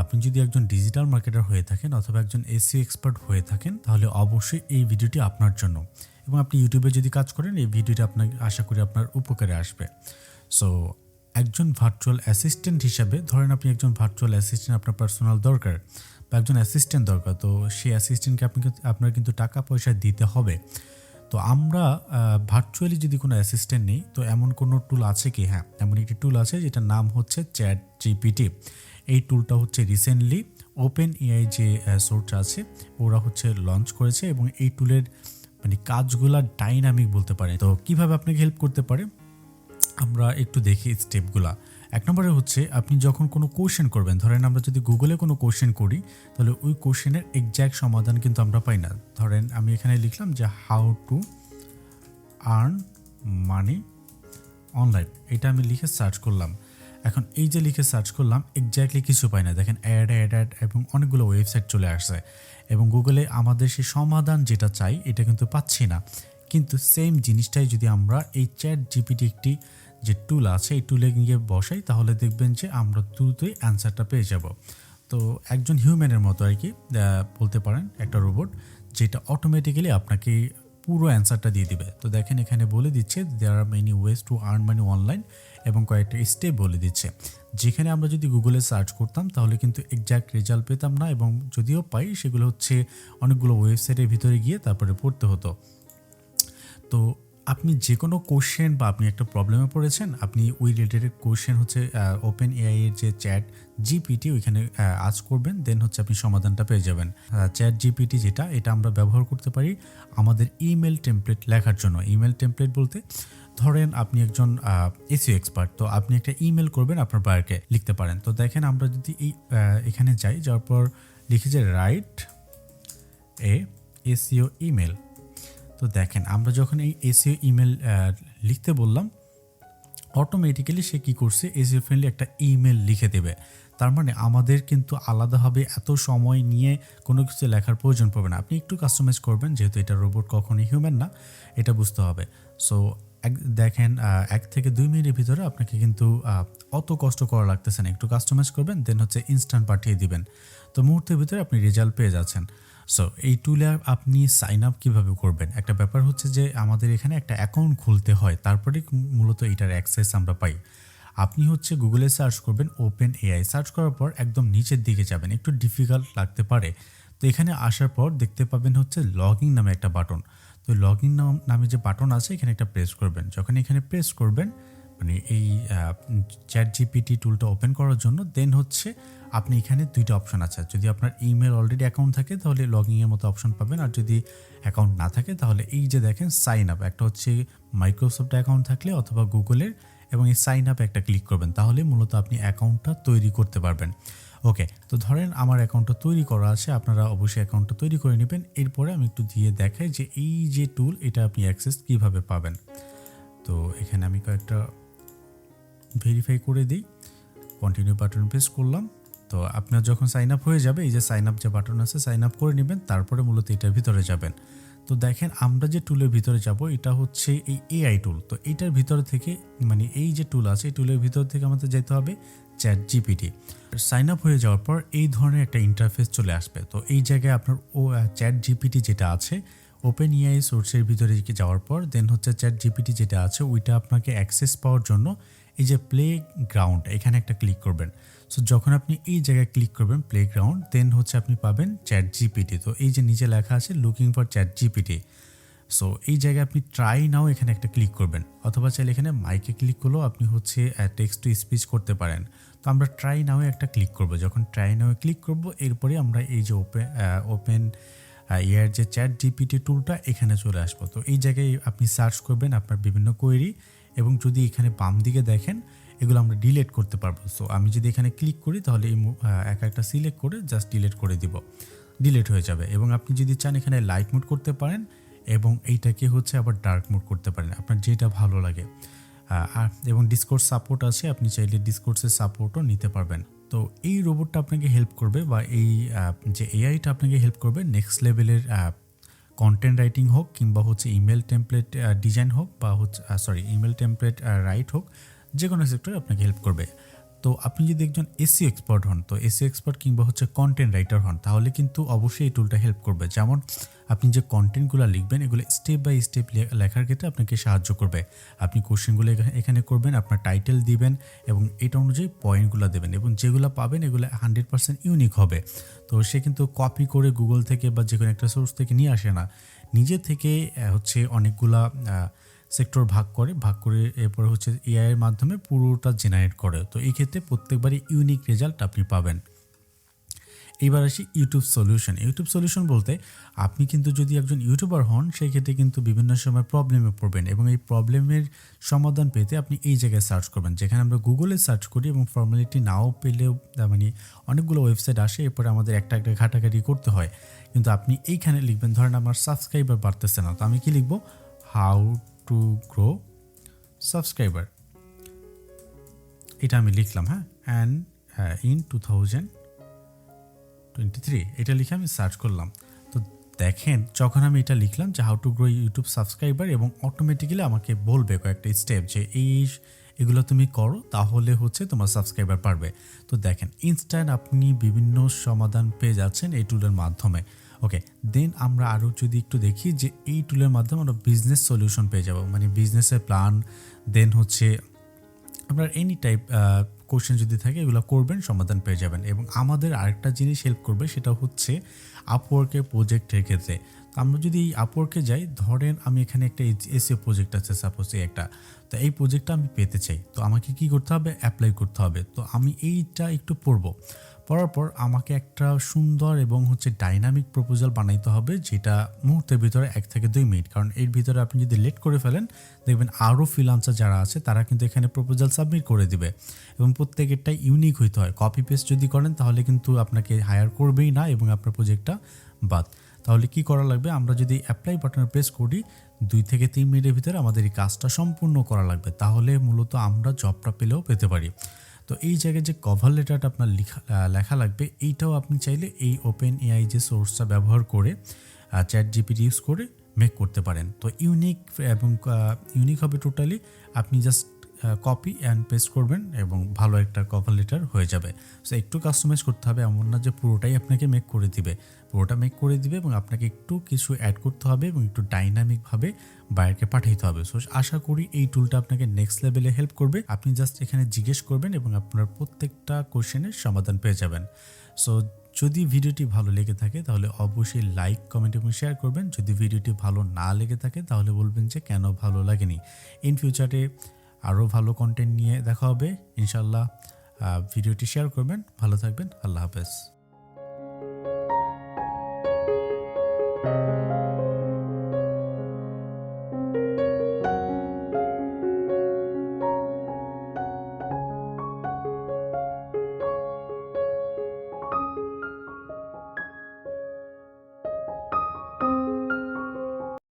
আপনি যদি একজন ডিজিটাল মার্কেটার হয়ে থাকেন অথবা একজন এসইও এক্সপার্ট হয়ে থাকেন তাহলে অবশ্যই এই ভিডিওটি আপনার জন্য। এবং আপনি ইউটিউবে যদি কাজ করেন এই ভিডিওটি আপনার আশা করি আপনার উপকারে আসবে। সো একজন ভার্চুয়াল অ্যাসিস্ট্যান্ট হিসাবে ধরেন আপনি একজন ভার্চুয়াল অ্যাসিস্ট্যান্ট, আপনার পার্সোনাল দরকার বা একজন অ্যাসিস্ট্যান্ট দরকার, তো সেই অ্যাসিস্ট্যান্টকে আপনার কিন্তু টাকা পয়সা দিতে হবে। তো আমরা ভার্চুয়ালি যদি কোনো অ্যাসিস্ট্যান্ট নেই তো এমন কোনো টুল আছে কি? হ্যাঁ, এমন একটি টুল আছে যেটার নাম হচ্ছে চ্যাট জিপিটি। এই টুলটা হচ্ছে রিসেন্টলি ওপেন এআই যে সোর্স আছে ওরা হচ্ছে লঞ্চ করেছে এবং এই টুলের মানে কাজগুলা ডাইনামিক বলতে পারে। তো কিভাবে আপনাকে হেল্প করতে পারে আমরা একটু দেখি স্টেপগুলা। এক নম্বরে হচ্ছে আপনি যখন কোনো কোশ্চেন করবেন, ধরেন আমরা যদি গুগলে কোনো কোশ্চেন করি তাহলে ওই কোশ্চেনের এক্স্যাক্ট সমাধান কিন্তু আমরা পাই না। ধরেন আমি এখানে লিখলাম যে how to earn money online, এটা আমি লিখে সার্চ করলাম। এখন এই যে লিখে সার্চ করলাম এক্স্যাক্টলি কিছু পাই না, দেখেন অ্যাড এবং অনেকগুলো ওয়েবসাইট চলে আসছে এবং গুগলে আমাদের সেই সমাধান যেটা চাই এটা কিন্তু পাচ্ছি না। কিন্তু সেম জিনিসটাই যদি আমরা এই চ্যাট জিপিটি একটি যে টুল আছে এই টুলে গিয়ে বসাই তাহলে দেখবেন যে আমরা দ্রুতই অ্যান্সারটা পেয়ে যাব। তো একজন হিউম্যানের মতো আর কি বলতে পারেন, একটা রোবট যেটা অটোমেটিক্যালি আপনাকে পুরো অ্যান্সারটা দিয়ে দিবে। তো দেখেন এখানে বলে দিচ্ছে there are many ways to earn money online এবং কয়েকটা স্টেপ বলে দিচ্ছে, যেখানে আমরা যদি গুগলে সার্চ করতাম তাহলে কিন্তু এক্স্যাক্ট রেজাল্ট পেতাম না এবং যদিও পাই সেগুলো হচ্ছে অনেকগুলো ওয়েবসাইটের ভিতরে গিয়ে তারপরে পড়তে হতো। তো আপনি যে কোনো কোশ্চেন বা আপনি একটা প্রবলেমে পড়েছেন, আপনি ওই রিলেটেড কোশ্চেন হচ্ছে ওপেন এআই এর যে চ্যাট জিপিটি ওইখানে আজ করবেন, দেন হচ্ছে আপনি সমাধানটা পেয়ে যাবেন। চ্যাট জিপিটি যেটা এটা আমরা ব্যবহার করতে পারি আমাদের ইমেল টেমপ্লেট লেখার জন্য। ইমেল টেমপ্লেট বলতে ধরেন আপনি একজন এসইও এক্সপার্ট, তো আপনি একটা ইমেল করবেন আপনার বায়ারকে, লিখতে পারেন। তো দেখেন আমরা যদি এখানে যাওয়ার পর লিখি যে রাইট এ এসইও ইমেল, তো দেখেন আমরা যখন এই এসইও ইমেল লিখতে বললাম অটোমেটিক্যালি সে কী করছে এসইও ফ্রেন্ডলি একটা ইমেল লিখে দেবে। তার মানে আমাদের কিন্তু আলাদাভাবে এত সময় নিয়ে কোনো কিছু লেখার প্রয়োজন পড়বে না। আপনি একটু কাস্টমাইজ করবেন, যেহেতু এটা রোবট কখনোই হিউম্যান না, এটা বুঝতে হবে। সো দেখেন 1 থেকে 2 মিনিটের ভিতরে আপনাকে কিন্তু অত কষ্ট করা লাগতেছে না, একটু কাস্টমাইজ করবেন দেন হচ্ছে ইনস্ট্যান্ট পাঠিয়ে দিবেন। তো মুহূর্তের ভিতরে আপনি রেজাল্ট পেয়ে যাচ্ছেন। সো এই টুলে আপনি সাইন আপ কীভাবে করবেন, একটা ব্যাপার হচ্ছে যে আমাদের এখানে একটা অ্যাকাউন্ট খুলতে হয়, তারপরে মূলত এটার অ্যাক্সেস আমরা পাই। আপনি হচ্ছে গুগলে সার্চ করবেন ওপেন এআই, সার্চ করার পর একদম নিচের দিকে যাবেন, একটু ডিফিকাল্ট লাগতে পারে। তো এখানে আসার পর দেখতে পাবেন হচ্ছে লগ ইন নামে একটা বাটন। তো লগ ইন নামে যে বাটন আছে এখানে একটা প্রেস করবেন। যখন এখানে প্রেস করবেন মানে এই চ্যাট জিপিটি টুলটা ওপেন করার জন্য, দেন হচ্ছে আপনি এখানে 2টা অপশন আছে। যদি আপনার ইমেল অলরেডি অ্যাকাউন্ট থাকে তাহলে লগইনের মতো অপশন পাবেন, আর যদি অ্যাকাউন্ট না থাকে তাহলে এই যে দেখেন সাইন আপ, একটা হচ্ছে মাইক্রোসফট অ্যাকাউন্ট থাকলে অথবা গুগলের, এবং এই সাইন আপ একটা ক্লিক করবেন, তাহলে মূলত আপনি অ্যাকাউন্টটা তৈরি করতে পারবেন। ওকে, তো ধরেন আমার অ্যাকাউন্টটা তৈরি করা আছে, আপনারা অবশ্যই অ্যাকাউন্টটা তৈরি করে নেবেন। এরপরে আমি একটু দিয়ে দেখাই যে এই যে টুল এটা আপনি অ্যাক্সেস কীভাবে পাবেন। তো এখানে আমি কয়েকটা ভেরিফাই করে দিই, কন্টিনিউ বাটন প্রেস করলাম। তো আপনার যখন সাইন আপ হয়ে যাবে এই যে সাইন আপ যে বাটন আছে সাইন আপ করে নেবেন, তারপরে মূলত এটার ভিতরে যাবেন। তো দেখেন আমরা যে টুলের ভিতরে যাব এটা হচ্ছে এই এআই টুল। তো এইটার ভিতরে থেকে মানে এই যে টুল আছে এই টুলের ভিতর থেকে আমাদের যেতে হবে চ্যাট জিপিটি। সাইন আপ হয়ে যাওয়ার পর এই ধরনের একটা ইন্টারফেস চলে আসবে। তো এই জায়গায় আপনার চ্যাট জিপিটি যেটা আছে ওপেন এআই সোর্সের ভিতরে যাওয়ার পর দেন হচ্ছে চ্যাট জিপিটি যেটা আছে ওইটা আপনাকে অ্যাক্সেস পাওয়ার জন্য এই যে প্লে গ্রাউন্ড এখানে একটা ক্লিক করবেন। সো যখন আপনি এই জায়গায় ক্লিক করবেন প্লে গ্রাউন্ড, দেন হচ্ছে আপনি পাবেন চ্যাট জিপিটি। তো এই যে নিচে লেখা আছে looking for chat GPT, so এই জায়গায় আপনি ট্রাই নাও এখানে একটা ক্লিক করবেন, অথবা চাইলে এখানে মাইকে ক্লিক করলেও আপনি হচ্ছে টেক্সট টু স্পিচ করতে পারেন। তো আমরা ট্রাই নাও একটা ক্লিক করব। যখন ট্রাই নাও ক্লিক করব এরপরে আমরা এই যে ওপেন এআইয়ের যে চ্যাট জিপিটি টুলটা এখানে চলে আসবো। তো এই জায়গায় আপনি সার্চ করবেন আপনার বিভিন্ন কোয়েরি, এবং যদি এখানে বাম দিকে দেখেন এগুলো আমরা ডিলিট করতে পারবো। সো আমি যদি এখানে ক্লিক করি তাহলে এই একটা সিলেক্ট করে জাস্ট ডিলিট করে দিব, ডিলিট হয়ে যাবে। এবং আপনি যদি চান এখানে লাইট মোড করতে পারেন এবং এইটাকে হচ্ছে আবার ডার্ক মোড করতে পারেন, আপনার যেটা ভালো লাগে। এবং ডিসকোর্স সাপোর্ট আছে, আপনি চাইলে ডিসকোর্সের সাপোর্টও নিতে পারবেন। তো এই রোবটটা আপনাকে হেল্প করবে বা এই যে এআইটা আপনাকে হেল্প করবে নেক্সট লেভেলের কন্টেন্ট রাইটিং হোক কিংবা হচ্ছে ইমেল টেমপ্লেট ডিজাইন হোক বা হচ্ছে ইমেল টেমপ্লেট রাইট হোক, যে কোনো সেক্টরে আপনাকে হেল্প করবে। তো আপনি যদি একজন এসইও এক্সপার্ট হন, তো এসইও এক্সপার্ট কিংবা হচ্ছে কন্টেন্ট রাইটার হন, তাহলে কিন্তু অবশ্যই এই টুলটা হেল্প করবে। যেমন আপনি যে কন্টেন্টগুলো লিখবেন এগুলো স্টেপ বাই স্টেপ লেখার ক্ষেত্রে আপনাকে সাহায্য করবে। আপনি কোশ্চেনগুলো এখানে করবেন, আপনার টাইটেল দিবেন এবং এটা অনুযায়ী পয়েন্টগুলো দেবেন এবং যেগুলো পাবেন এগুলো 100% ইউনিক হবে। তো সে কিন্তু কপি করে গুগল থেকে বা যে কোনো একটা সোর্স থেকে নিয়ে আসে না, নিজে থেকে হচ্ছে অনেকগুলা সেক্টর ভাগ করে এরপরে হচ্ছে এআই এর মাধ্যমে পুরোটা জেনারেট করে। তো এই ক্ষেত্রে প্রত্যেকবারই ইউনিক রেজাল্ট আপনি পাবেন। এইবার আসি ইউটিউব সলিউশন বলতে আপনি কিন্তু যদি একজন ইউটিউবার হন সেই ক্ষেত্রে কিন্তু বিভিন্ন সময় প্রবলেমে পড়বেন এবং এই প্রবলেমের সমাধান পেতে আপনি এই জায়গায় সার্চ করবেন, যেখানে আমরা গুগলে সার্চ করি এবং ফর্মালিটি নাও পেলেও মানে অনেকগুলো ওয়েবসাইট আসে, এরপরে আমাদের একটা ঘাটাঘাটি করতে হয়। কিন্তু আপনি এইখানে লিখবেন, ধরেন আমার সাবস্ক্রাইবার বাড়তেছে না, তো আমি কি লিখবো, হাউ টু গ্রো সাবস্ক্রাইবার, এটা আমি লিখলাম। অ্যান্ড ইন 2023 এটা লিখে আমি সার্চ করলাম। তো দেখেন যখন আমি এটা লিখলাম যে how to grow YouTube subscriber, এবং অটোমেটিক্যালি আমাকে বলবে কয়েকটা স্টেপ যে এগুলো তুমি করো তাহলে হচ্ছে তোমার সাবস্ক্রাইবার পারবে। তো দেখেন ইনস্ট্যান্ট আপনি বিভিন্ন সমাধান পেয়ে যাচ্ছেন এই টুলের মাধ্যমে। ওকে, দেন আমরা আরও যদি একটু দেখি যে এই টুলের মাধ্যমে আমরা বিজনেস সলিউশন পেয়ে যাব, মানে বিজনেসের প্ল্যান, দেন হচ্ছে আপনার এনি টাইপ কোশ্চেন যদি থাকে এগুলো করবেন, সমাধান পেয়ে যাবেন। এবং আমাদের আরেকটা জিনিস হেল্প করবে, সেটা হচ্ছে আপওয়ার্কের প্রজেক্টের ক্ষেত্রে। তো আমরা যদি এই আপওয়ার্কে যাই, ধরেন আমি এখানে একটা এসইও প্রজেক্ট আছে সাপোজ একটা, তো এই প্রজেক্টটা আমি পেতে চাই, তো আমাকে কি করতে হবে, অ্যাপ্লাই করতে হবে। তো আমি এইটা একটু পড়ার পর আমাকে একটা সুন্দর এবং হচ্ছে ডাইনামিক প্রপোজাল বানাইতে হবে, যেটা মুহূর্তের ভিতরে 1 থেকে 2 মিনিট, কারণ এর ভিতরে আপনি যদি লেট করে ফেলেন দেখবেন আরও ফ্রিল্যান্সার যারা আছে তারা কিন্তু এখানে প্রপোজাল সাবমিট করে দিবে এবং প্রত্যেকেরটাই ইউনিক হইতে হয়। কপি পেস্ট যদি করেন তাহলে কিন্তু আপনাকে হায়ার করবেই না এবং আপনার প্রজেক্টটা বাদ। তাহলে কি করা লাগবে, আমরা যদি অ্যাপ্লাই বাটনে প্রেস করি 2 থেকে 3 মিনিটের ভিতরে আমাদের এই কাজটা সম্পূর্ণ করা লাগবে, তাহলে মূলত আমরা জবটা পেলেও পেতে পারি। তো এই জায়গায় যে কভার লেটারটা আপনার লেখা লাগবে, এইটাও আপনি চাইলে এই ওপেন এআই যে সোর্সটা ব্যবহার করে চ্যাট জিপিটি ইউজ করে মেক করতে পারেন। তো ইউনিক হবে টোটালি। আপনি জাস্ট কপি অ্যান্ড পেস্ট করবেন এবং ভালো একটা কভার লেটার হয়ে যাবে। সো একটু কাস্টমাইজ করতে হবে, এমন না যে পুরোটাই আপনাকে মেক করে দিবে, পুরোটা মেক করে দিবে এবং আপনাকে একটু কিছু অ্যাড করতে হবে এবং একটু ডাইনামিকভাবে বাইরেকে পাঠাইতে হবে। সো আশা করি এই টুলটা আপনাকে নেক্সট লেভেলে হেল্প করবে। আপনি জাস্ট এখানে জিজ্ঞেস করবেন এবং আপনার প্রত্যেকটা কোশ্চেনের সমাধান পেয়ে যাবেন। সো যদি ভিডিওটি ভালো লেগে থাকে তাহলে অবশ্যই লাইক, কমেন্ট এবং শেয়ার করবেন। যদি ভিডিওটি ভালো না লেগে থাকে তাহলে বলবেন যে কেন ভালো লাগেনি। ইন ফিউচারে আরও ভালো কন্টেন্ট নিয়ে দেখা হবে ইনশাল্লাহ। ভিডিওটি শেয়ার করবেন। ভালো থাকবেন। আল্লাহ হাফেজ।